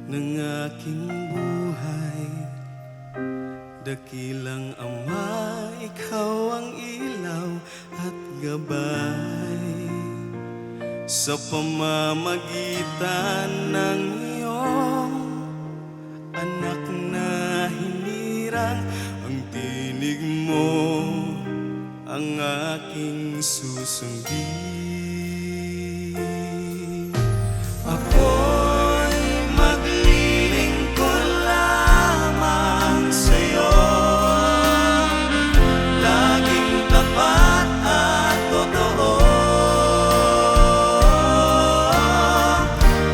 ng aking buhay. Dakilang Ama, ikaw ang ilaw at gabay. Sa pamamagitan ng iyong anak na hinirang, ang tinig mo ang aking susundin. Ako'y maglilingkod lamang sa'yo, laging tapat at totoo.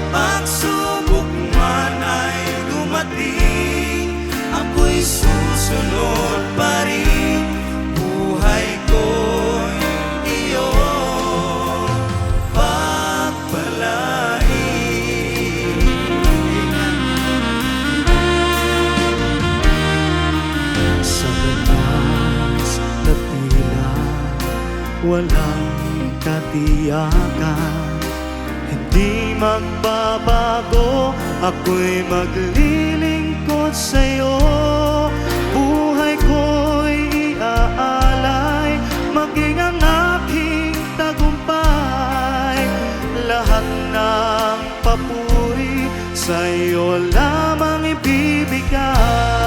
Pagsubok man ay dumating, ako'y susunod pa rin. Buhay ko'y iyong pagpalain. Sa batas na tila walang katiyakan, hindi magbabago, ako'y maglilingkod sa'yo. Buhay ko'y iaalay, maging ang aking tagumpay. Lahat ng papuri sa'yo lamang ibibigay.